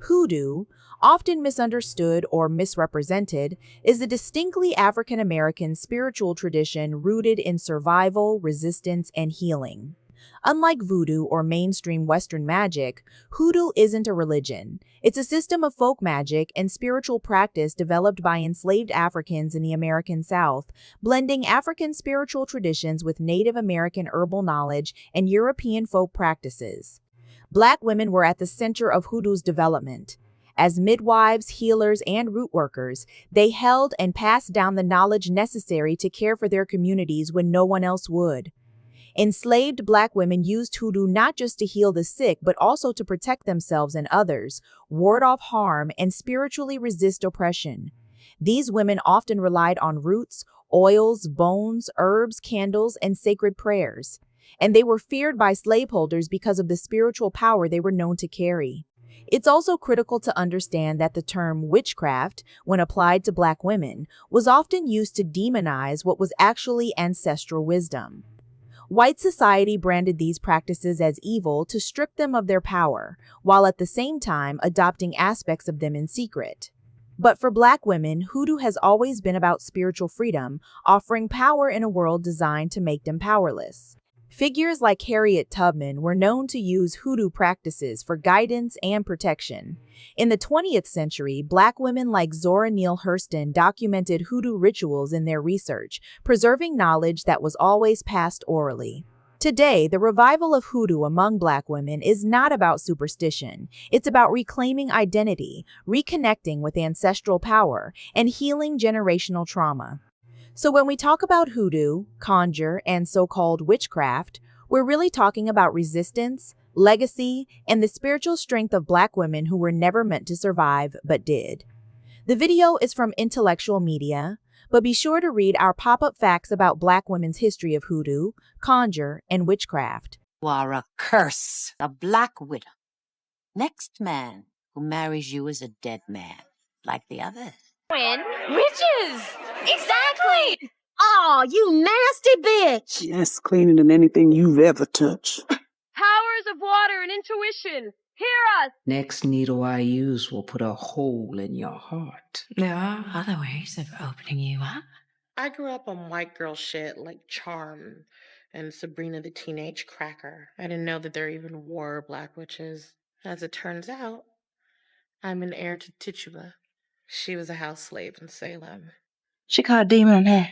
Hoodoo, often misunderstood or misrepresented, is a distinctly African American spiritual tradition rooted in survival, resistance, and healing. Unlike voodoo or mainstream Western magic, hoodoo isn't a religion. It's a system of folk magic and spiritual practice developed by enslaved Africans in the American South, blending African spiritual traditions with Native American herbal knowledge and European folk practices. Black women were at the center of hoodoo's development. As midwives, healers, and root workers, they held and passed down the knowledge necessary to care for their communities when no one else would. Enslaved Black women used hoodoo not just to heal the sick, but also to protect themselves and others, ward off harm, and spiritually resist oppression. These women often relied on roots, oils, bones, herbs, candles, and sacred prayers. And they were feared by slaveholders because of the spiritual power they were known to carry. It's also critical to understand that the term witchcraft, when applied to Black women, was often used to demonize what was actually ancestral wisdom. White society branded these practices as evil to strip them of their power, while at the same time adopting aspects of them in secret. But for Black women, hoodoo has always been about spiritual freedom, offering power in a world designed to make them powerless. Figures like Harriet Tubman were known to use hoodoo practices for guidance and protection. In the 20th century, Black women like Zora Neale Hurston documented hoodoo rituals in their research, preserving knowledge that was always passed orally. Today, the revival of hoodoo among Black women is not about superstition. It's about reclaiming identity, reconnecting with ancestral power, and healing generational trauma. So when we talk about hoodoo, conjure, and so-called witchcraft, we're really talking about resistance, legacy, and the spiritual strength of Black women who were never meant to survive but did. The video is from Intellectual Media, but be sure to read our pop-up facts about Black women's history of hoodoo, conjure, and witchcraft. You are a curse, a black widow. Next man who marries you is a dead man, like the others. Witches! Exactly! Oh, you nasty bitch! Yes, cleaner than anything you've ever touched. Powers of water and intuition, hear us! Next needle I use will put a hole in your heart. There are other ways of opening you up. I grew up on white girl shit like Charm and Sabrina the Teenage Cracker. I didn't know that there even were black witches. As it turns out, I'm an heir to Tituba. She was a house slave in Salem. She caught a demon in her.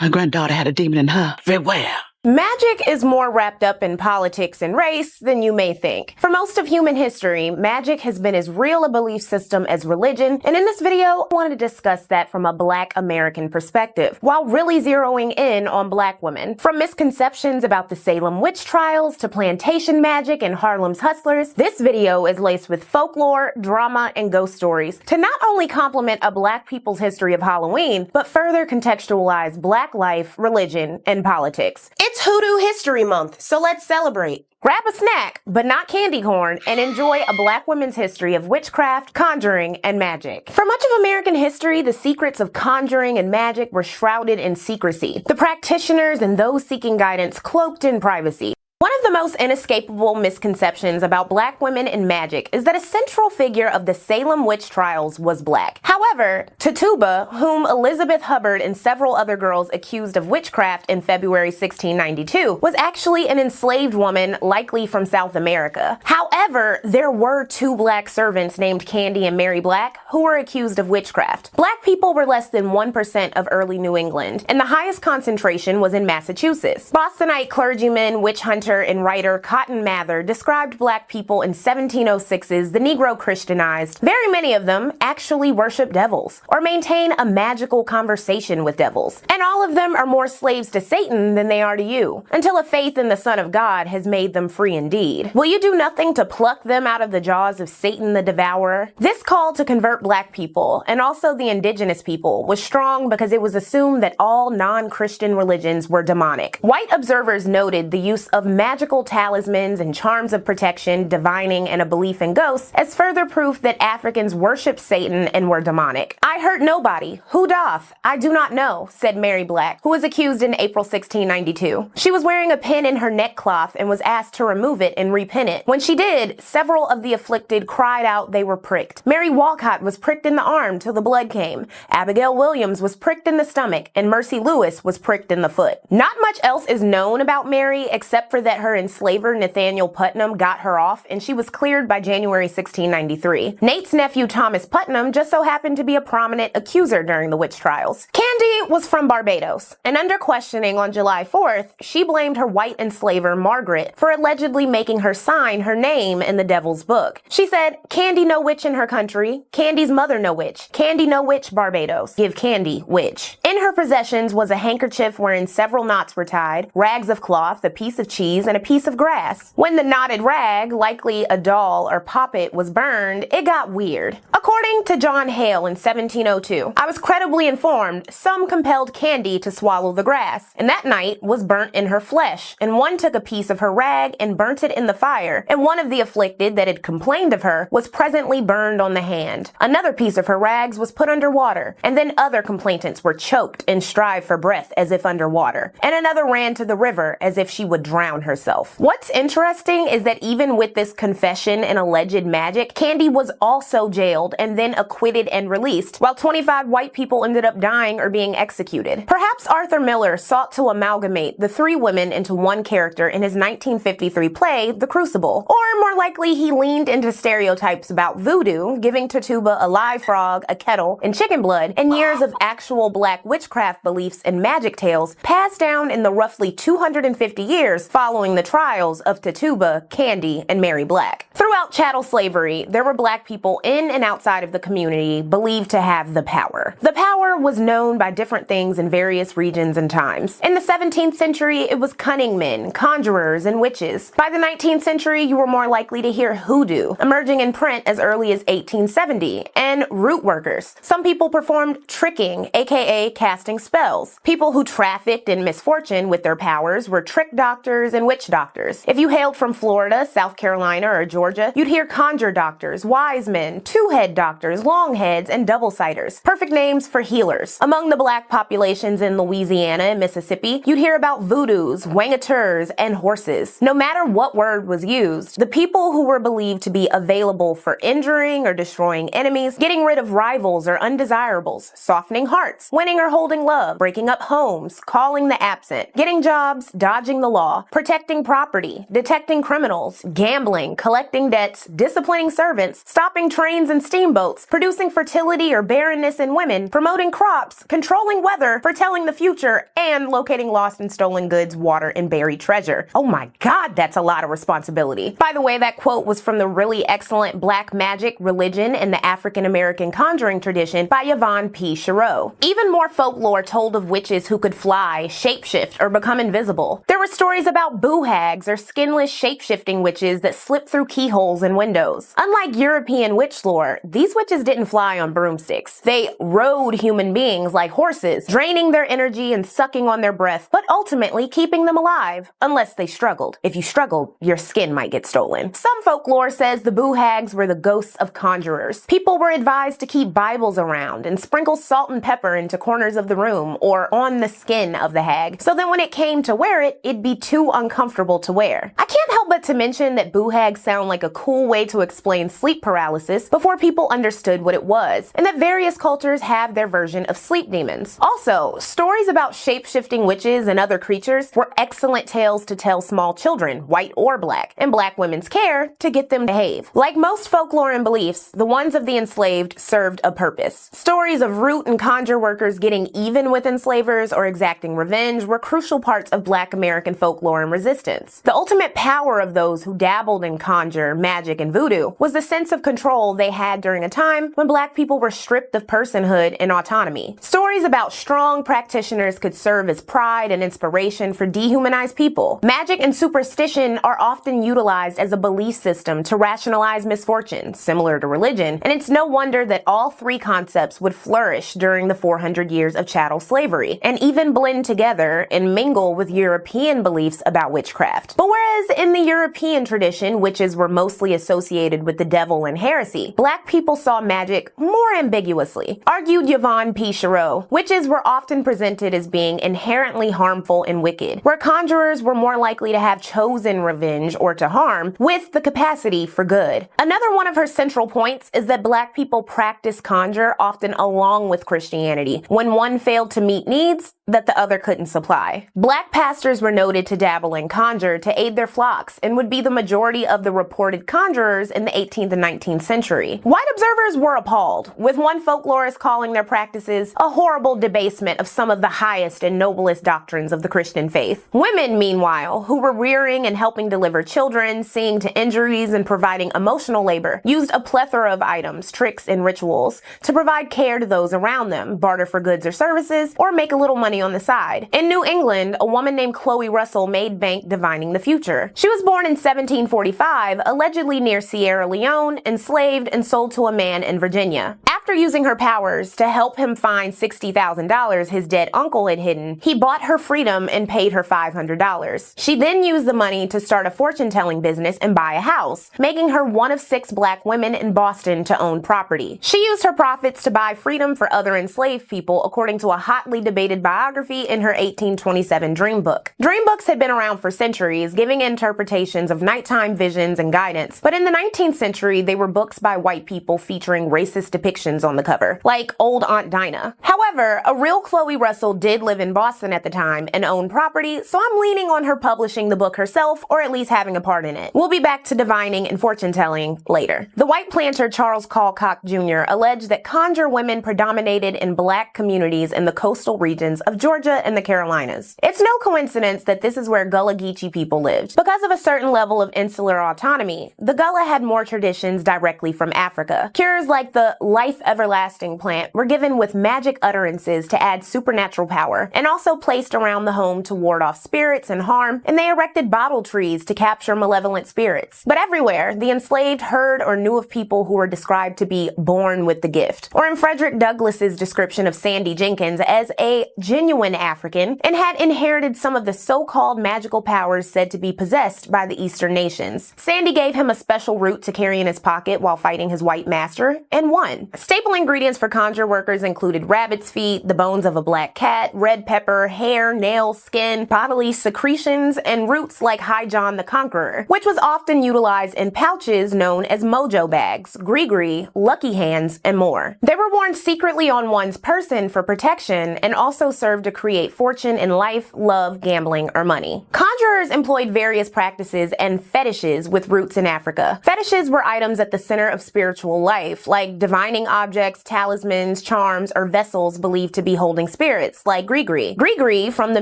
My granddaughter had a demon in her. Beware. Magic is more wrapped up in politics and race than you may think. For most of human history, magic has been as real a belief system as religion, and in this video, I wanted to discuss that from a Black American perspective, while really zeroing in on Black women. From misconceptions about the Salem witch trials to plantation magic and Harlem's hustlers, this video is laced with folklore, drama, and ghost stories to not only complement a Black people's history of Halloween, but further contextualize Black life, religion, and politics. It's Hoodoo History Month, so let's celebrate. Grab a snack, but not candy corn, and enjoy a Black women's history of witchcraft, conjuring, and magic. For much of American history, the secrets of conjuring and magic were shrouded in secrecy. The practitioners and those seeking guidance cloaked in privacy. One of the most inescapable misconceptions about Black women in magic is that a central figure of the Salem witch trials was Black. However, Tituba, whom Elizabeth Hubbard and several other girls accused of witchcraft in February 1692, was actually an enslaved woman, likely from South America. However, there were two Black servants named Candy and Mary Black who were accused of witchcraft. Black people were less than 1% of early New England, and the highest concentration was in Massachusetts. Bostonite clergyman, witch hunter, and writer Cotton Mather described Black people in 1706 as the Negro Christianized. Very many of them actually worship devils or maintain a magical conversation with devils. And all of them are more slaves to Satan than they are to you, until a faith in the Son of God has made them free indeed. Will you do nothing to pluck them out of the jaws of Satan the Devourer? This call to convert Black people, and also the indigenous people, was strong because it was assumed that all non-Christian religions were demonic. White observers noted the use of magical magical talismans and charms of protection, divining, and a belief in ghosts as further proof that Africans worshipped Satan and were demonic. "I hurt nobody. Who doth? I do not know," said Mary Black, who was accused in April 1692. She was wearing a pin in her neckcloth and was asked to remove it and repin it. When she did, several of the afflicted cried out they were pricked. Mary Walcott was pricked in the arm till the blood came. Abigail Williams was pricked in the stomach, and Mercy Lewis was pricked in the foot. Not much else is known about Mary except for that her enslaver Nathaniel Putnam got her off and she was cleared by January 1693. Nate's nephew Thomas Putnam just so happened to be a prominent accuser during the witch trials. Candy was from Barbados, and under questioning on July 4th, she blamed her white enslaver Margaret for allegedly making her sign her name in the devil's book. She said, "Candy no witch in her country, Candy's mother no witch, Candy no witch Barbados, give Candy witch." In her possessions was a handkerchief wherein several knots were tied, rags of cloth, a piece of cheese, and a piece of grass. When the knotted rag, likely a doll or poppet, was burned, it got weird. According to John Hale in 1702, "I was credibly informed some compelled Candy to swallow the grass, and that night was burnt in her flesh, and one took a piece of her rag and burnt it in the fire, and one of the afflicted that had complained of her was presently burned on the hand. Another piece of her rags was put under water, and then other complainants were choked and strive for breath as if under water, and another ran to the river as if she would drown herself." What's interesting is that even with this confession and alleged magic, Candy was also jailed and then acquitted and released, while 25 white people ended up dying or being executed. Perhaps Arthur Miller sought to amalgamate the three women into one character in his 1953 play, The Crucible. Or more likely, he leaned into stereotypes about voodoo, giving Tituba a live frog, a kettle, and chicken blood, and years of actual black witchcraft beliefs and magic tales passed down in the roughly 250 years following the trials of Tituba, Candy, and Mary Black. Throughout chattel slavery, there were black people in and outside of the community believed to have the power. The power was known by different things in various regions and times. In the 17th century, it was cunning men, conjurers, and witches. By the 19th century, you were more likely to hear hoodoo, emerging in print as early as 1870, and root workers. Some people performed tricking, aka casting spells. People who trafficked in misfortune with their powers were trick doctors and witch doctors. If you hailed from Florida, South Carolina, or Georgia, you'd hear conjure doctors, wise men, two-head doctors, longheads, and double-sighters. Perfect names for healers. Among the black populations in Louisiana and Mississippi, you'd hear about voodoos, wangateurs, and horses. No matter what word was used, the people who were believed to be available for injuring or destroying enemies, getting rid of rivals or undesirables, softening hearts, winning or holding love, breaking up homes, calling the absent, getting jobs, dodging the law, protecting property, detecting criminals, gambling, collecting debts, disciplining servants, stopping trains and steamboats, producing fertility or barrenness in women, promoting crops, controlling weather, foretelling the future, and locating lost and stolen goods, water, and buried treasure. Oh my God, that's a lot of responsibility. By the way, that quote was from the really excellent Black Magic, Religion, and the African American Conjuring Tradition by Yvonne P. Chereau. Even more folklore told of witches who could fly, shapeshift, or become invisible. There were stories about boo hags or skinless shapeshifting witches that slipped through keyholes in windows. Unlike European witch lore, these witches didn't fly on broomsticks. They rode human beings like horses, draining their energy and sucking on their breath, but ultimately keeping them alive, unless they struggled. If you struggled, your skin might get stolen. Some folklore says the boo hags were the ghosts of conjurers. People were advised to keep Bibles around and sprinkle salt and pepper into corners of the room or on the skin of the hag, so then when it came to wear it, it'd be too uncomfortable to wear. I can't help but to mention that boo hags sound like a cool way to explain sleep paralysis before people understood what it was, and that various cultures have their version of sleep demons. Also, stories about shape-shifting witches and other creatures were excellent tales to tell small children, white or black, and black women's care to get them to behave. Like most folklore and beliefs, the ones of the enslaved served a purpose. Stories of root and conjure workers getting even with enslavers or exacting revenge were crucial parts of Black American folklore and resistance. The ultimate power horror of those who dabbled in conjure, magic, and voodoo was the sense of control they had during a time when Black people were stripped of personhood and autonomy. Stories about strong practitioners could serve as pride and inspiration for dehumanized people. Magic and superstition are often utilized as a belief system to rationalize misfortune, similar to religion, and it's no wonder that all three concepts would flourish during the 400 years of chattel slavery, and even blend together and mingle with European beliefs about witchcraft. But whereas in the European tradition, witches were mostly associated with the devil and heresy, Black people saw magic more ambiguously. Argued Yvonne P. Chirot, witches were often presented as being inherently harmful and wicked, where conjurers were more likely to have chosen revenge or to harm, with the capacity for good. Another one of her central points is that Black people practice conjure often along with Christianity, when one failed to meet needs that the other couldn't supply. Black pastors were noted to dabble in conjure to aid their flocks and would be the majority of the reported conjurers in the 18th and 19th century. White observers were appalled, with one folklorist calling their practices a horrible debasement of some of the highest and noblest doctrines of the Christian faith. Women, meanwhile, who were rearing and helping deliver children, seeing to injuries, and providing emotional labor, used a plethora of items, tricks, and rituals to provide care to those around them, barter for goods or services, or make a little money on the side. In New England, a woman named Chloe Russell made bank divining the future. She was born in 1745, allegedly near Sierra Leone, enslaved and sold to a man in Virginia. After using her powers to help him find $60,000 his dead uncle had hidden, he bought her freedom and paid her $500. She then used the money to start a fortune-telling business and buy a house, making her one of 6 Black women in Boston to own property. She used her profits to buy freedom for other enslaved people, according to a hotly debated biography in her 1827 dream book. Dream books had been around for centuries, giving interpretations of nighttime visions and guidance, but in the 19th century, they were books by white people featuring racist depictions on the cover, like Old Aunt Dinah. However, a real Chloe Russell did live in Boston at the time and owned property, so I'm leaning on her publishing the book herself, or at least having a part in it. We'll be back to divining and fortune-telling later. The white planter Charles Colcock Jr. alleged that conjure women predominated in Black communities in the coastal regions of Georgia and the Carolinas. It's no coincidence that this is where Gullah Geechee people lived. Because of a certain level of insular autonomy, the Gullah had more traditions directly from Africa. Cures like the life everlasting plant were given with magic utterances to add supernatural power, and also placed around the home to ward off spirits and harm, and they erected bottle trees to capture malevolent spirits. But everywhere, the enslaved heard or knew of people who were described to be born with the gift, or in Frederick Douglass's description of Sandy Jenkins as a genuine African, and had inherited some of the so-called magical powers said to be possessed by the Eastern nations. Sandy gave him a special root to carry in his pocket while fighting his white master, and won. Staple ingredients for conjure workers included rabbit's feet, the bones of a black cat, red pepper, hair, nails, skin, bodily secretions, and roots like High John the Conqueror, which was often utilized in pouches known as mojo bags, gree-gree, lucky hands, and more. They were worn secretly on one's person for protection and also served to create fortune in life, love, gambling, or money. Conjurers employed various practices and fetishes with roots in Africa. Fetishes were items at the center of spiritual life, like divining objects, talismans, charms, or vessels believed to be holding spirits, like gree-gree. Gree-gree, from the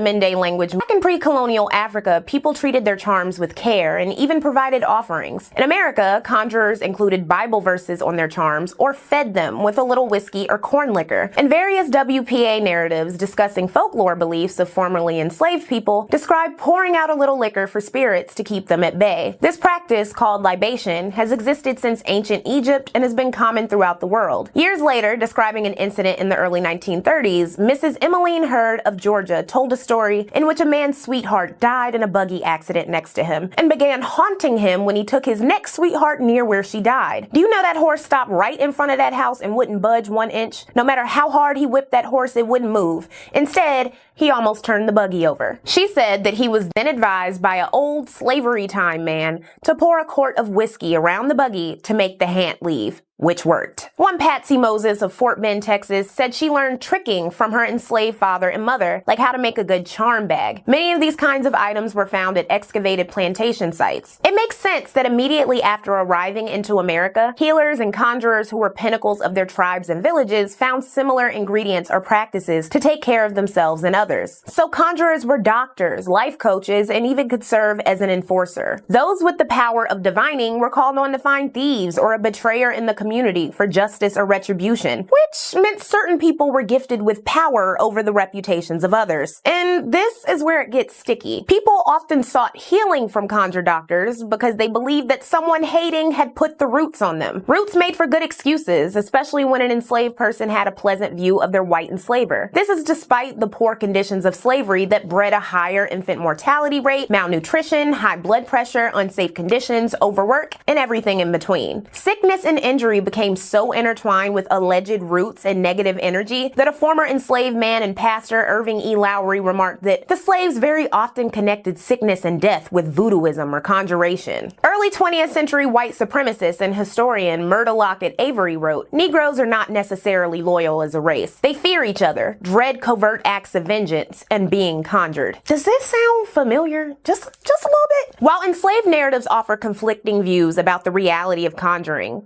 Mende language. Back in pre-colonial Africa, people treated their charms with care and even provided offerings. In America, conjurers included Bible verses on their charms or fed them with a little whiskey or corn liquor. And various WPA narratives discussing folklore beliefs of formerly enslaved people describe pouring out a little liquor for spirits to keep them at bay. This practice, called libation, has existed since ancient Egypt and has been common throughout the world. Years later, describing an incident in the early 1930s, Mrs. Emmeline Hurd of Georgia told a story in which a man's sweetheart died in a buggy accident next to him and began haunting him when he took his next sweetheart near where she died. Do you know that horse stopped right in front of that house and wouldn't budge 1 inch? No matter how hard he whipped that horse, it wouldn't move. Instead, he almost turned the buggy over. She said that he was then advised by an old slavery time man to pour a quart of whiskey around the buggy to make the haunt leave. which worked. One Patsy Moses of Fort Bend, Texas, said she learned tricking from her enslaved father and mother, like how to make a good charm bag. Many of these kinds of items were found at excavated plantation sites. It makes sense that immediately after arriving into America, healers and conjurers who were pinnacles of their tribes and villages found similar ingredients or practices to take care of themselves and others. So conjurers were doctors, life coaches, and even could serve as an enforcer. Those with the power of divining were called on to find thieves or a betrayer in the community for justice or retribution, which meant certain people were gifted with power over the reputations of others. And this is where it gets sticky. People often sought healing from conjure doctors because they believed that someone hating had put the roots on them. Roots made for good excuses, especially when an enslaved person had a pleasant view of their white enslaver. This is despite the poor conditions of slavery that bred a higher infant mortality rate, malnutrition, high blood pressure, unsafe conditions, overwork, and everything in between. Sickness and injury became so intertwined with alleged roots and negative energy that a former enslaved man and pastor, Irving E. Lowry, remarked that the slaves very often connected sickness and death with voodooism or conjuration. Early 20th century white supremacist and historian Murda Lockett Avery wrote, "Negroes are not necessarily loyal as a race. They fear each other, dread covert acts of vengeance, and being conjured." Does this sound familiar? Just a little bit? While enslaved narratives offer conflicting views about the reality of conjuring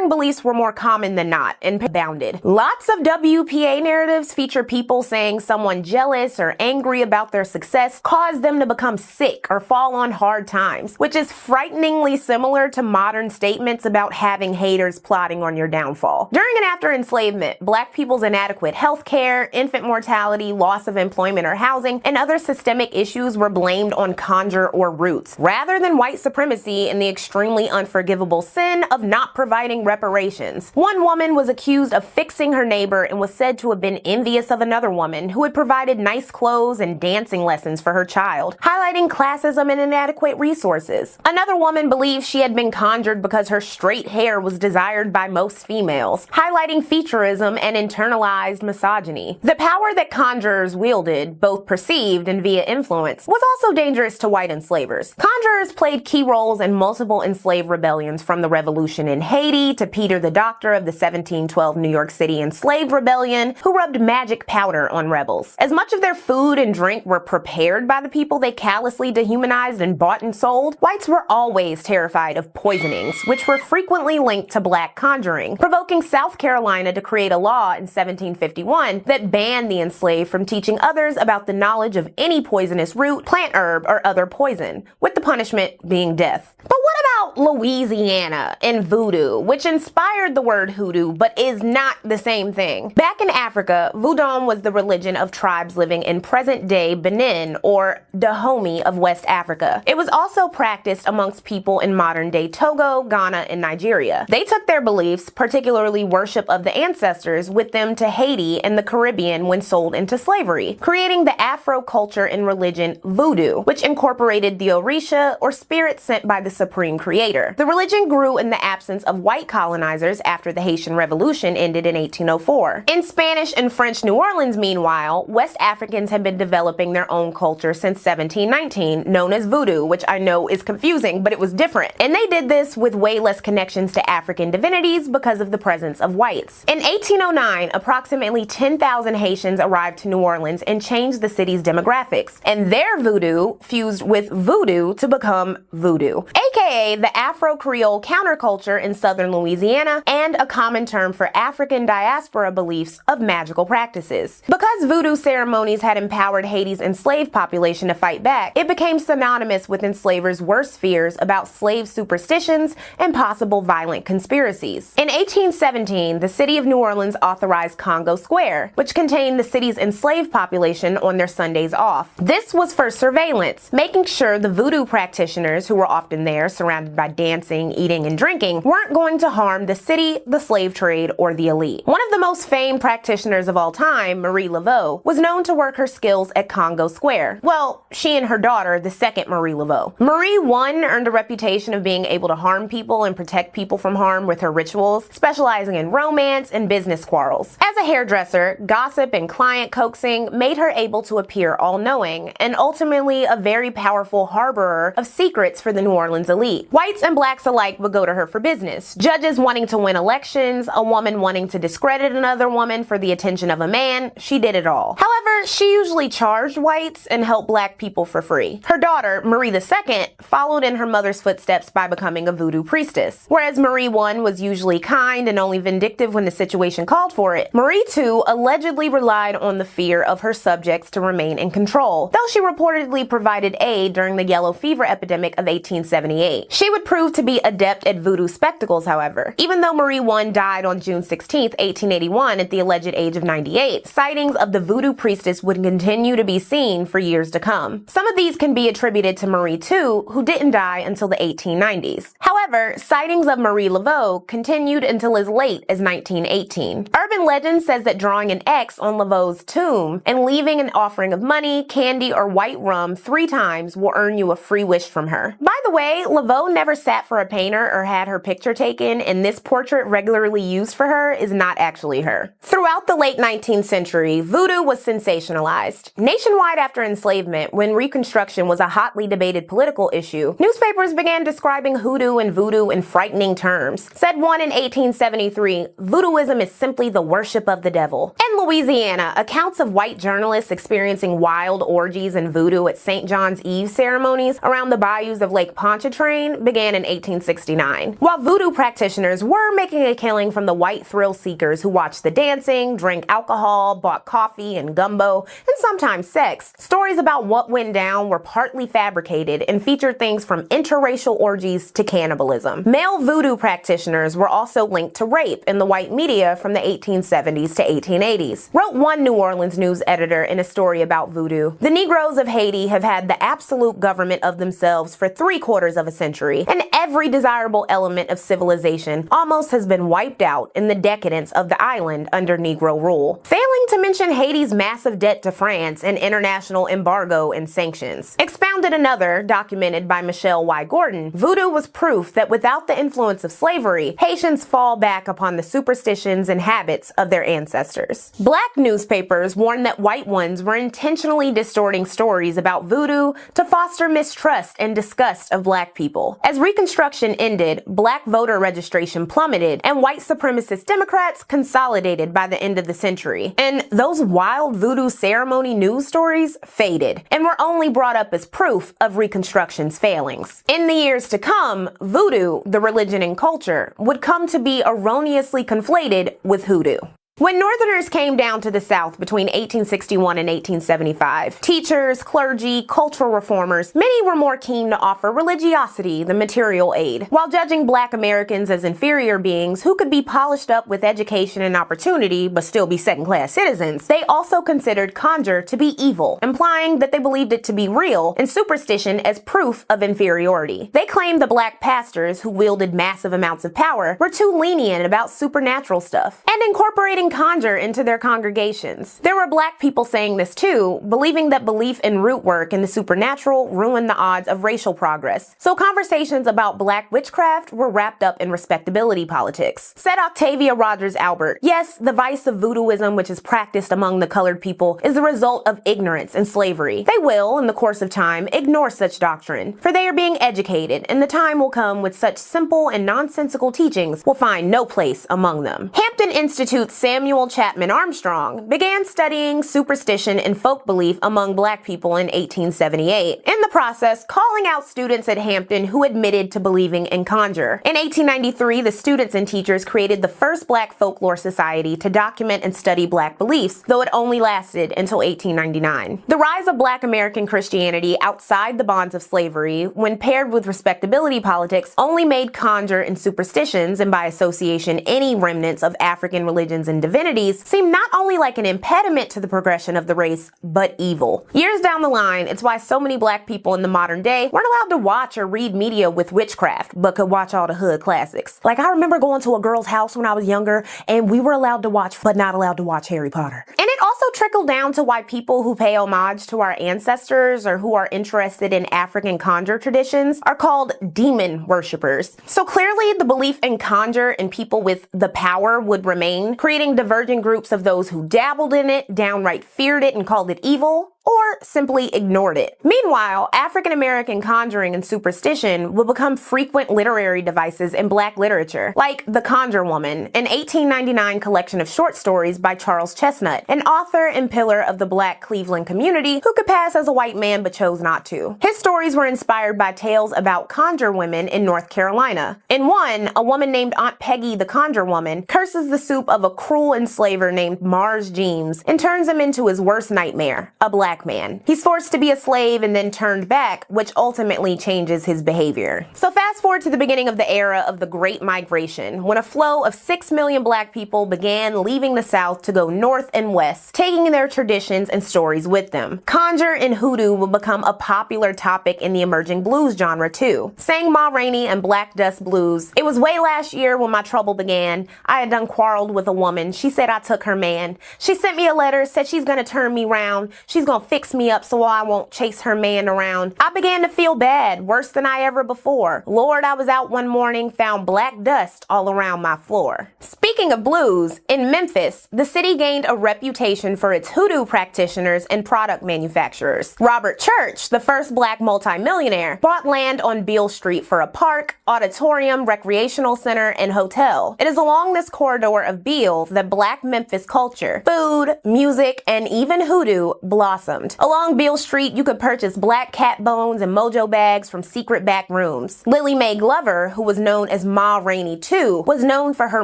beliefs were more common than not and abounded. Lots of WPA narratives feature people saying someone jealous or angry about their success caused them to become sick or fall on hard times, which is frighteningly similar to modern statements about having haters plotting on your downfall. During and after enslavement, Black people's inadequate health care, infant mortality, loss of employment or housing, and other systemic issues were blamed on conjure or roots, rather than white supremacy and the extremely unforgivable sin of not providing reparations. One woman was accused of fixing her neighbor and was said to have been envious of another woman who had provided nice clothes and dancing lessons for her child, highlighting classism and inadequate resources. Another woman believed she had been conjured because her straight hair was desired by most females, highlighting featureism and internalized misogyny. The power that conjurers wielded, both perceived and via influence, was also dangerous to white enslavers. Conjurers played key roles in multiple enslaved rebellions, from the revolution in Haiti to Peter the Doctor of the 1712 New York City enslaved rebellion, who rubbed magic powder on rebels. As much of their food and drink were prepared by the people they callously dehumanized and bought and sold, whites were always terrified of poisonings, which were frequently linked to Black conjuring, provoking South Carolina to create a law in 1751 that banned the enslaved from teaching others about the knowledge of any poisonous root, plant herb, or other poison, with the punishment being death. But what about Louisiana and voodoo, which inspired the word hoodoo but is not the same thing? Back in Africa, voodoo was the religion of tribes living in present-day Benin, or Dahomey of West Africa. It was also practiced amongst people in modern-day Togo, Ghana, and Nigeria. They took their beliefs, particularly worship of the ancestors, with them to Haiti and the Caribbean when sold into slavery, creating the Afro culture and religion voodoo, which incorporated the Orisha, or spirit sent by the Supreme Creator. The religion grew in the absence of white colonizers after the Haitian Revolution ended in 1804. In Spanish and French New Orleans, meanwhile, West Africans had been developing their own culture since 1719, known as voodoo, which I know is confusing, but it was different. And they did this with way less connections to African divinities because of the presence of whites. In 1809, approximately 10,000 Haitians arrived to New Orleans and changed the city's demographics, and their voodoo fused with voodoo to become voodoo, aka the Afro-Creole counterculture in southern Louisiana, and a common term for African diaspora beliefs of magical practices. Because voodoo ceremonies had empowered Haiti's enslaved population to fight back, it became synonymous with enslavers' worst fears about slave superstitions and possible violent conspiracies. In 1817, the city of New Orleans authorized Congo Square, which contained the city's enslaved population on their Sundays off. This was for surveillance, making sure the voodoo practitioners, who were often there surrounded by dancing, eating, and drinking, weren't going to harm the city, the slave trade, or the elite. One of the most famed practitioners of all time, Marie Laveau, was known to work her skills at Congo Square. Well, she and her daughter, the second Marie Laveau. Marie, one, earned a reputation of being able to harm people and protect people from harm with her rituals, specializing in romance and business quarrels. As a hairdresser, gossip and client coaxing made her able to appear all-knowing, and ultimately a very powerful harborer of secrets for the New Orleans elite. elite. Whites and blacks alike would go to her for business. Judges wanting to win elections, a woman wanting to discredit another woman for the attention of a man, she did it all. However, she usually charged whites and helped black people for free. Her daughter, Marie II, followed in her mother's footsteps by becoming a voodoo priestess. Whereas Marie I was usually kind and only vindictive when the situation called for it, Marie II allegedly relied on the fear of her subjects to remain in control, though she reportedly provided aid during the yellow fever epidemic of 1878. She would prove to be adept at voodoo spectacles, however. Even though Marie I died on June 16, 1881 at the alleged age of 98, sightings of the voodoo priestess would continue to be seen for years to come. Some of these can be attributed to Marie II, who didn't die until the 1890s. However, sightings of Marie Laveau continued until as late as 1918. Urban legend says that drawing an X on Laveau's tomb and leaving an offering of money, candy, or white rum 3 times will earn you a free wish from her. By the way, Laveau never sat for a painter or had her picture taken, and this portrait regularly used for her is not actually her. Throughout the late 19th century, voodoo was sensationalized. Nationwide after enslavement, when Reconstruction was a hotly debated political issue, newspapers began describing hoodoo and voodoo in frightening terms. Said one in 1873, "Voodooism is simply the worship of the devil." In Louisiana, accounts of white journalists experiencing wild orgies and voodoo at St. John's Eve ceremonies around the bayous of Lake Pontchartrain began in 1869. While voodoo practitioners were making a killing from the white thrill seekers who watched the dancing, drank alcohol, bought coffee and gumbo, and sometimes sex, stories about what went down were partly fabricated and featured things from interracial orgies to cannibalism. Male voodoo practitioners were also linked to rape in the white media from the 1870s to 1880s. Wrote one New Orleans news editor in a story about voodoo, "The Negroes of Haiti have had the absolute government of themselves for 3/4 of a century, and every desirable element of civilization almost has been wiped out in the decadence of the island under Negro rule." Failing to mention Haiti's massive debt to France and international embargo and sanctions. Expounded another, documented by Michelle Y. Gordon, voodoo was proof that without the influence of slavery, Haitians fall back upon the superstitions and habits of their ancestors. Black newspapers warned that white ones were intentionally distorting stories about voodoo to foster mistrust and disgust of black people. As Reconstruction ended, black voter registration plummeted, and white supremacist Democrats consolidated by the end of the century. And those wild voodoo ceremony news stories faded, and were only brought up as proof of Reconstruction's failings. In the years to come, voodoo, the religion and culture, would come to be erroneously conflated with hoodoo. When Northerners came down to the South between 1861 and 1875, teachers, clergy, cultural reformers, many were more keen to offer religiosity than material aid. While judging black Americans as inferior beings who could be polished up with education and opportunity but still be second-class citizens, they also considered conjure to be evil, implying that they believed it to be real and superstition as proof of inferiority. They claimed the black pastors who wielded massive amounts of power were too lenient about supernatural stuff and incorporating conjure into their congregations. There were black people saying this too, believing that belief in root work and the supernatural ruined the odds of racial progress. So conversations about black witchcraft were wrapped up in respectability politics. Said Octavia Rogers Albert, "Yes, the vice of voodooism which is practiced among the colored people is the result of ignorance and slavery. They will, in the course of time, ignore such doctrine, for they are being educated, and the time will come with such simple and nonsensical teachings will find no place among them." Hampton Institute's Samuel Chapman Armstrong began studying superstition and folk belief among black people in 1878, in the process calling out students at Hampton who admitted to believing in conjure. In 1893, the students and teachers created the first Black Folklore Society to document and study black beliefs, though it only lasted until 1899. The rise of black American Christianity outside the bonds of slavery, when paired with respectability politics, only made conjure and superstitions, and by association any remnants of African religions and divinities, seem not only like an impediment to the progression of the race, but evil. Years down the line, it's why so many black people in the modern day weren't allowed to watch or read media with witchcraft, but could watch all the hood classics. Like, I remember going to a girl's house when I was younger, and we were allowed to watch, but not allowed to watch Harry Potter. And it also trickled down to why people who pay homage to our ancestors or who are interested in African conjure traditions are called demon worshippers. So clearly the belief in conjure and people with the power would remain, creating divergent groups of those who dabbled in it, downright feared it and called it evil, or simply ignored it. Meanwhile, African American conjuring and superstition would become frequent literary devices in Black literature, like The Conjure Woman, an 1899 collection of short stories by Charles Chestnut, an author and pillar of the Black Cleveland community who could pass as a white man but chose not to. His stories were inspired by tales about conjure women in North Carolina. In one, a woman named Aunt Peggy the Conjure Woman curses the soup of a cruel enslaver named Mars Jeems and turns him into his worst nightmare, a black man. He's forced to be a slave and then turned back, which ultimately changes his behavior. So fast forward to the beginning of the era of the Great Migration, when a flow of 6 million Black people began leaving the South to go north and west, taking their traditions and stories with them. Conjure and hoodoo would become a popular topic in the emerging blues genre too. Sang Ma Rainey and Black Dust Blues. It was way last year when my trouble began. I had done quarreled with a woman. She said I took her man. She sent me a letter, said she's gonna turn me round. She's gonna fix me up so I won't chase her man around. I began to feel bad, worse than I ever before. Lord, I was out one morning, found black dust all around my floor. Speaking of blues, in Memphis, the city gained a reputation for its hoodoo practitioners and product manufacturers. Robert Church, the first Black multimillionaire, bought land on Beale Street for a park, auditorium, recreational center, and hotel. It is along this corridor of Beale that Black Memphis culture, food, music, and even hoodoo blossomed. Along Beale Street, you could purchase black cat bones and mojo bags from secret back rooms. Lily Mae Glover, who was known as Ma Rainey too, was known for her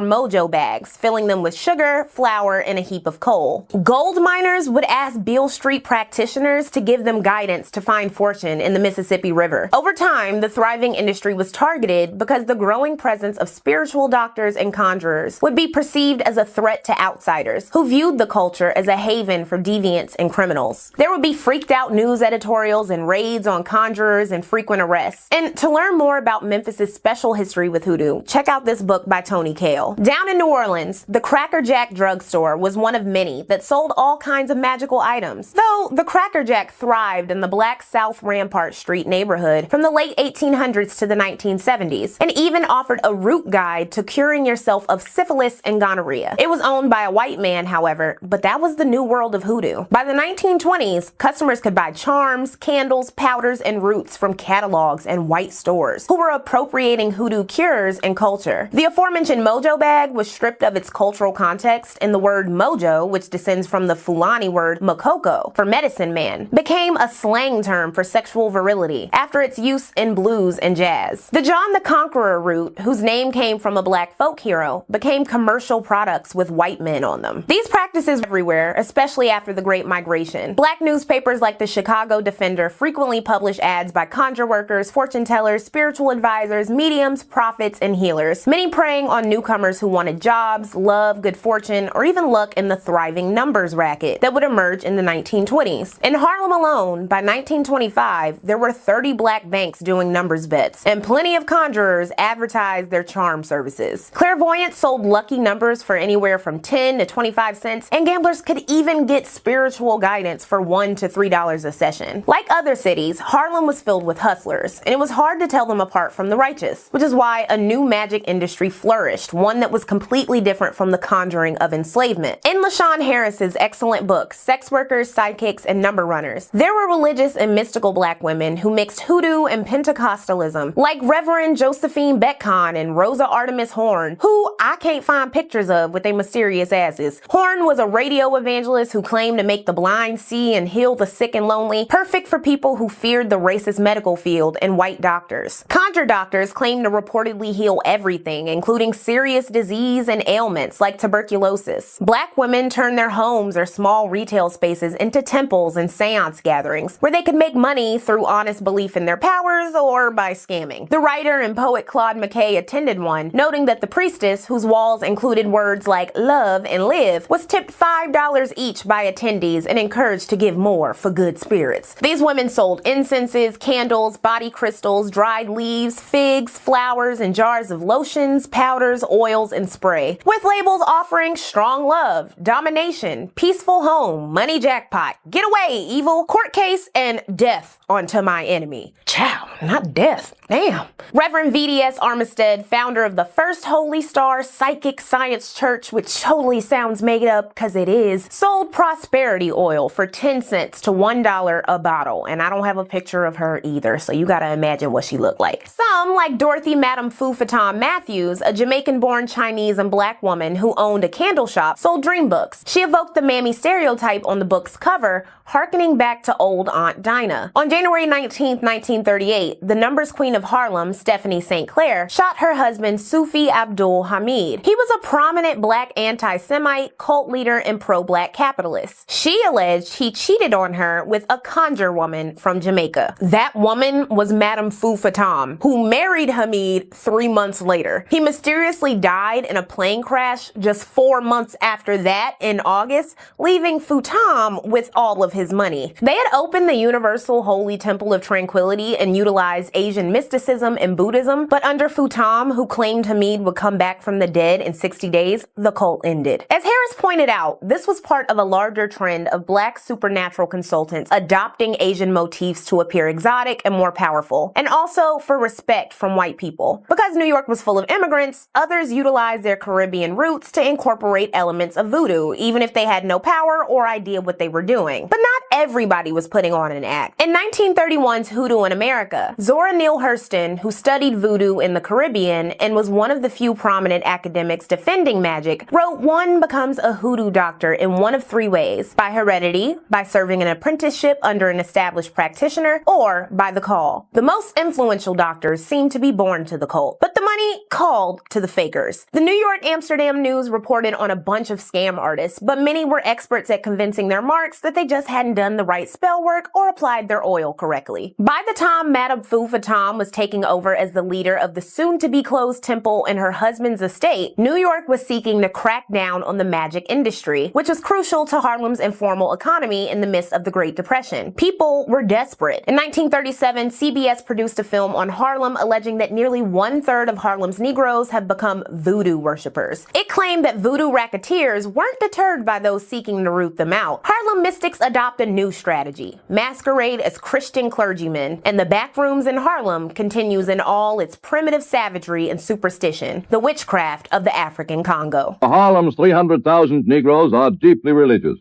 mojo bags, filling them with sugar, flour, and a heap of coal. Gold miners would ask Beale Street practitioners to give them guidance to find fortune in the Mississippi River. Over time, the thriving industry was targeted because the growing presence of spiritual doctors and conjurers would be perceived as a threat to outsiders, who viewed the culture as a haven for deviants and criminals. There would be freaked out news editorials and raids on conjurers and frequent arrests. And to learn more about Memphis's special history with hoodoo, check out this book by Tony Kail. Down in New Orleans, the Cracker Jack drugstore was one of many that sold all kinds of magical items. Though the Cracker Jack thrived in the Black South Rampart Street neighborhood from the late 1800s to the 1970s, and even offered a root guide to curing yourself of syphilis and gonorrhea. It was owned by a white man, however, but that was the new world of hoodoo. By the 1920s, customers could buy charms, candles, powders, and roots from catalogs and white stores who were appropriating hoodoo cures and culture. The aforementioned mojo bag was stripped of its cultural context, and the word mojo, which descends from the Fulani word mokoko for medicine man, became a slang term for sexual virility after its use in blues and jazz. The John the Conqueror root, whose name came from a Black folk hero, became commercial products with white men on them. These practices were everywhere, especially after the Great Migration. Black newspapers like the Chicago Defender frequently publish ads by conjure workers, fortune tellers, spiritual advisors, mediums, prophets, and healers, many preying on newcomers who wanted jobs, love, good fortune, or even luck in the thriving numbers racket that would emerge in the 1920s. In Harlem alone, by 1925, there were 30 Black banks doing numbers bets, and plenty of conjurers advertised their charm services. Clairvoyants sold lucky numbers for anywhere from 10 to 25 cents, and gamblers could even get spiritual guidance for $1 to $3 a session. Like other cities, Harlem was filled with hustlers, and it was hard to tell them apart from the righteous, which is why a new magic industry flourished, one that was completely different from the conjuring of enslavement. In LaShawn Harris's excellent book, Sex Workers, Sidekicks, and Number Runners, there were religious and mystical Black women who mixed hoodoo and Pentecostalism, like Reverend Josephine Betcon and Rosa Artemis Horn, who I can't find pictures of with their mysterious asses. Horn was a radio evangelist who claimed to make the blind see and heal the sick and lonely, perfect for people who feared the racist medical field and white doctors. Conjure doctors claimed to reportedly heal everything, including serious disease and ailments like tuberculosis. Black women turned their homes or small retail spaces into temples and seance gatherings, where they could make money through honest belief in their powers or by scamming. The writer and poet Claude McKay attended one, noting that the priestess, whose walls included words like love and live, was tipped $5 each by attendees and encouraged to give more for good spirits. These women sold incenses, candles, body crystals, dried leaves, olives, figs, flowers, and jars of lotions, powders, oils, and spray, with labels offering strong love, domination, peaceful home, money jackpot, get away, evil, court case, and death onto my enemy. Chow, not death. Damn. Reverend VDS Armistead, founder of the First Holy Star Psychic Science Church, which totally sounds made up because it is, sold prosperity oil for 10 cents to $1 a bottle. And I don't have a picture of her either, so you gotta imagine what she looked like. Some, like Dorothy Madame Fou Fatam Matthews, a Jamaican-born Chinese and black woman who owned a candle shop, sold dream books. She evoked the mammy stereotype on the book's cover, harkening back to old Aunt Dinah. On January 19, 1938, the numbers queen of Harlem, Stephanie St. Clair, shot her husband Sufi Abdul Hamid. He was a prominent black anti-Semite, cult leader, and pro-black capitalist. She alleged he cheated on her with a conjure woman from Jamaica. That woman was Madame Fou Fatam, who married Hamid 3 months later. He mysteriously died in a plane crash just 4 months after that in August, leaving Fatam with all of his money. They had opened the Universal Holy Temple of Tranquility and utilized Asian mysticism and Buddhism, but under Fatam, who claimed Hamid would come back from the dead in 60 days, the cult ended. As Harris pointed out, this was part of a larger trend of black supernatural consultants adopting Asian motifs to appear exotic and more powerful, and also for respect from white people. Because New York was full of immigrants, others utilized their Caribbean roots to incorporate elements of voodoo, even if they had no power or idea what they were doing. But not everybody was putting on an act. In 1931's Hoodoo in America, Zora Neale Hurston, who studied voodoo in the Caribbean and was one of the few prominent academics defending magic, wrote one becomes a hoodoo doctor in one of 3 ways: by heredity, by serving an apprenticeship under an established practitioner, or by the call. The most influential doctors seemed to be born to the cult, but the money called to the fakers. The New York Amsterdam News reported on a bunch of scam artists, but many were experts at convincing their marks that they just hadn't done the right spell work or applied their oil correctly. By the time Madame Fou Fatam was taking over as the leader of the soon-to-be-closed temple in her husband's estate, New York was seeking to crack down on the magic industry, which was crucial to Harlem's informal economy in the midst of the Great Depression. People were desperate. In 1937, CBS produced a film on Harlem alleging that nearly 1/3 of Harlem's Negroes have become voodoo worshippers. It claimed that voodoo racketeers weren't deterred by those seeking to root them out. Harlem mystics adopt a new strategy: masquerade as Christian clergymen, and the backrooms in Harlem continues in all its primitive savagery and superstition, the witchcraft of the African Congo. Harlem's 300,000 Negroes are deeply religious,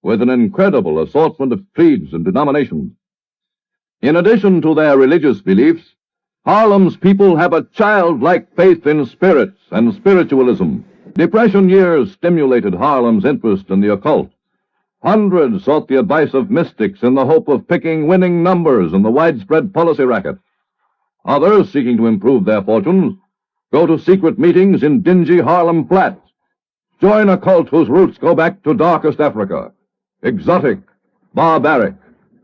with an incredible assortment of creeds and denominations. In addition to their religious beliefs, Harlem's people have a childlike faith in spirits and spiritualism. Depression years stimulated Harlem's interest in the occult. Hundreds sought the advice of mystics in the hope of picking winning numbers in the widespread policy racket. Others, seeking to improve their fortunes, go to secret meetings in dingy Harlem flats. Join a cult whose roots go back to darkest Africa. Exotic, barbaric,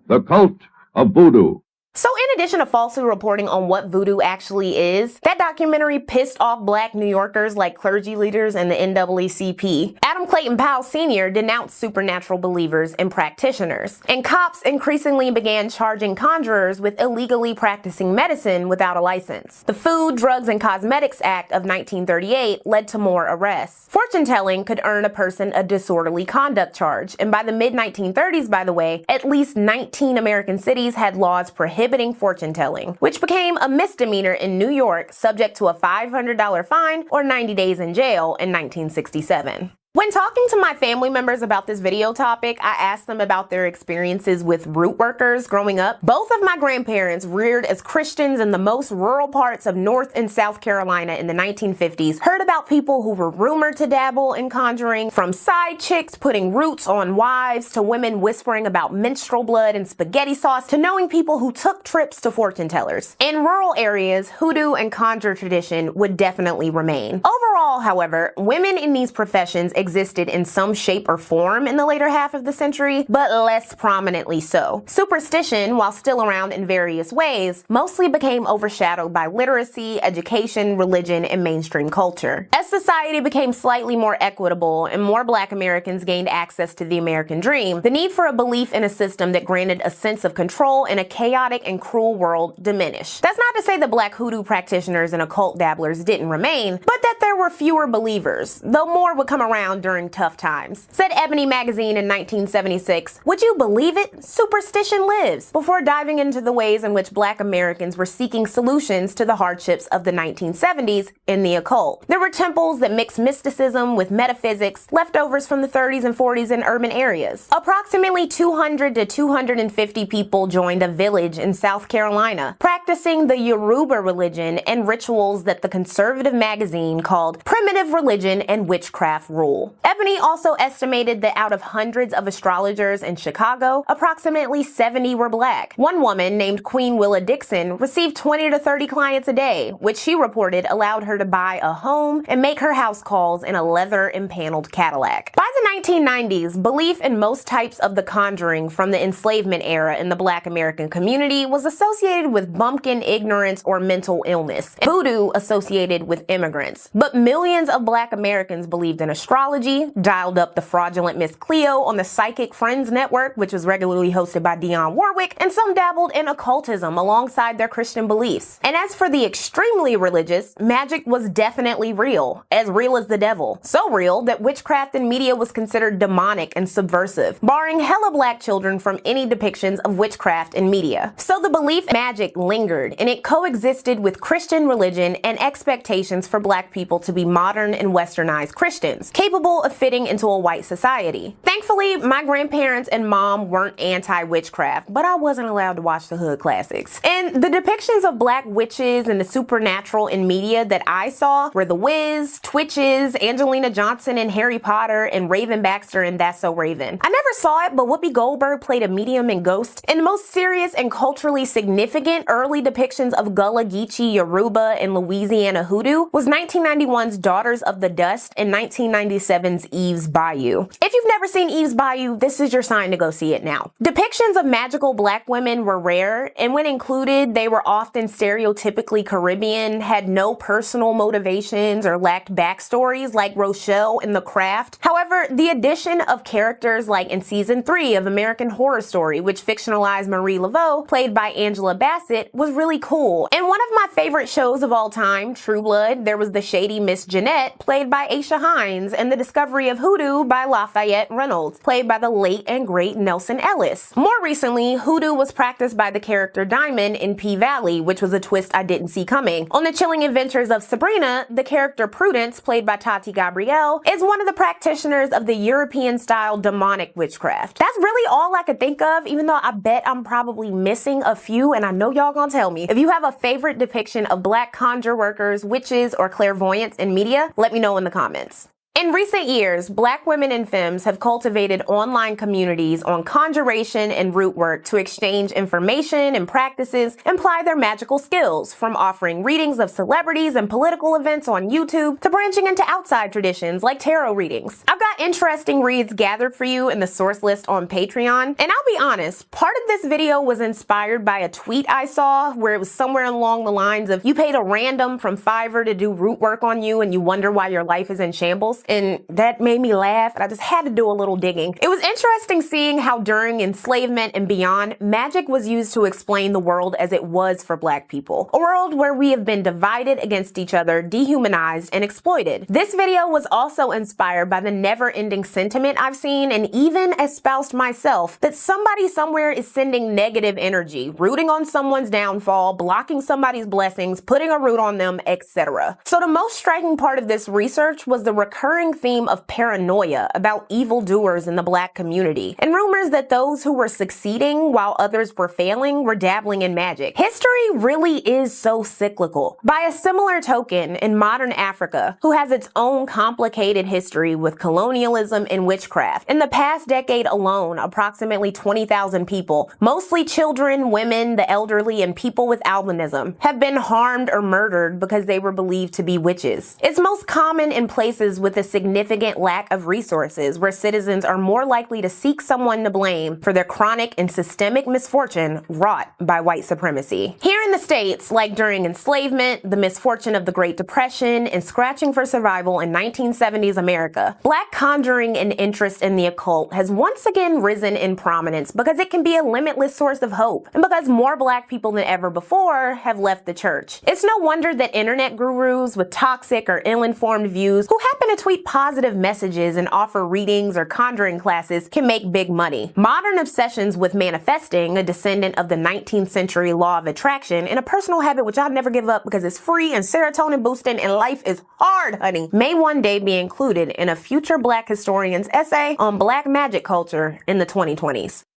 the cult of voodoo. So in addition to falsely reporting on what voodoo actually is, that documentary pissed off black New Yorkers like clergy leaders and the NAACP. Adam Clayton Powell Sr. denounced supernatural believers and practitioners, and cops increasingly began charging conjurers with illegally practicing medicine without a license. The Food, Drugs, and Cosmetics Act of 1938 led to more arrests. Fortune-telling could earn a person a disorderly conduct charge, and by the mid-1930s, by the way, at least 19 American cities had laws prohibiting fortune-telling, which became a misdemeanor in New York, subject to a $500 fine or 90 days in jail in 1967. When talking to my family members about this video topic, I asked them about their experiences with root workers growing up. Both of my grandparents, reared as Christians in the most rural parts of North and South Carolina in the 1950s, heard about people who were rumored to dabble in conjuring, from side chicks putting roots on wives to women whispering about menstrual blood and spaghetti sauce to knowing people who took trips to fortune tellers. In rural areas, hoodoo and conjure tradition would definitely remain. Overall, Overall, however, women in these professions existed in some shape or form in the later half of the century, but less prominently so. Superstition, while still around in various ways, mostly became overshadowed by literacy, education, religion, and mainstream culture. As society became slightly more equitable and more Black Americans gained access to the American dream, the need for a belief in a system that granted a sense of control in a chaotic and cruel world diminished. That's not to say that Black Hoodoo practitioners and occult dabblers didn't remain, but that there were fewer believers, though more would come around during tough times. Said Ebony magazine in 1976, "Would you believe it? Superstition lives," before diving into the ways in which Black Americans were seeking solutions to the hardships of the 1970s in the occult. There were temples that mixed mysticism with metaphysics, leftovers from the 30s and 40s in urban areas. Approximately 200 to 250 people joined a village in South Carolina, practicing the Yoruba religion and rituals that the conservative magazine called primitive religion and witchcraft rule. Ebony also estimated that out of hundreds of astrologers in Chicago, approximately 70 were Black. One woman named Queen Willa Dixon received 20 to 30 clients a day, which she reported allowed her to buy a home and make her house calls in a leather empaneled Cadillac. By the 1990s, belief in most types of the conjuring from the enslavement era in the Black American community was associated with bumpkin ignorance or mental illness, and voodoo associated with immigrants. But millions of Black Americans believed in astrology, dialed up the fraudulent Miss Cleo on the Psychic Friends Network, which was regularly hosted by Dionne Warwick, and some dabbled in occultism alongside their Christian beliefs. And as for the extremely religious, magic was definitely real as the devil. So real that witchcraft in media was considered demonic and subversive, barring hella Black children from any depictions of witchcraft in media. So the belief in magic lingered, and it coexisted with Christian religion and expectations for Black people to be modern and westernized Christians, capable of fitting into a white society. Thankfully, my grandparents and mom weren't anti-witchcraft, but I wasn't allowed to watch the hood classics. And the depictions of Black witches and the supernatural in media that I saw were The Wiz, Twitches, Angelina Johnson and Harry Potter, and Raven Baxter and That's So Raven. I never saw it, but Whoopi Goldberg played a medium in Ghost. And the most serious and culturally significant early depictions of Gullah Geechee, Yoruba, and Louisiana Hoodoo was 1991's Daughters of the Dust and 1997's Eve's Bayou. If you've never seen Eve's Bayou, this is your sign to go see it now. Depictions of magical Black women were rare, and when included, they were often stereotypically Caribbean, had no personal motivations, or lacked backstories like Rochelle in The Craft. However, the addition of characters like in season 3 of American Horror Story, which fictionalized Marie Laveau, played by Angela Bassett, was really cool. And one of my favorite shows of all time, True Blood, there was the shady Miss Jeanette, played by Aisha Hines, and the discovery of Hoodoo by Lafayette Reynolds, played by the late and great Nelson Ellis. More recently, Hoodoo was practiced by the character Diamond in P-Valley, which was a twist I didn't see coming. On the chilling adventures of Sabrina, the character Prudence, played by Tati Gabrielle, is one of the practitioners of the European-style demonic witchcraft. That's really all I could think of, even though I bet I'm probably missing a few, and I know y'all gonna tell me. If you have a favorite depiction of Black conjure workers, witches, or clairvoyants in media, let me know in the comments. In recent years, Black women and femmes have cultivated online communities on conjuration and root work to exchange information and practices and apply their magical skills, from offering readings of celebrities and political events on YouTube to branching into outside traditions like tarot readings. I've got interesting reads gathered for you in the source list on Patreon, and I'll be honest, part of this video was inspired by a tweet I saw where it was somewhere along the lines of, you paid a random from Fiverr to do root work on you and you wonder why your life is in shambles. And that made me laugh, and I just had to do a little digging. It was interesting seeing how during enslavement and beyond, magic was used to explain the world as it was for Black people. A world where we have been divided against each other, dehumanized, and exploited. This video was also inspired by the never-ending sentiment I've seen and even espoused myself that somebody somewhere is sending negative energy, rooting on someone's downfall, blocking somebody's blessings, putting a root on them, etc. So the most striking part of this research was the recurring recurring theme of paranoia about evildoers in the Black community, and rumors that those who were succeeding while others were failing were dabbling in magic. History really is so cyclical. By a similar token, in modern Africa, who has its own complicated history with colonialism and witchcraft, in the past decade alone, approximately 20,000 people, mostly children, women, the elderly, and people with albinism, have been harmed or murdered because they were believed to be witches. It's most common in places with a significant lack of resources, where citizens are more likely to seek someone to blame for their chronic and systemic misfortune wrought by white supremacy. Here in the States, like during enslavement, the misfortune of the Great Depression, and scratching for survival in 1970s America, Black conjuring and interest in the occult has once again risen in prominence because it can be a limitless source of hope, and because more Black people than ever before have left the church. It's no wonder that internet gurus with toxic or ill-informed views who happen to tweet positive messages and offer readings or conjuring classes can make big money. Modern obsessions with manifesting, a descendant of the 19th century law of attraction, and a personal habit which I'll never give up because it's free and serotonin boosting and life is hard, honey, may one day be included in a future Black historian's essay on Black magic culture in the 2020s.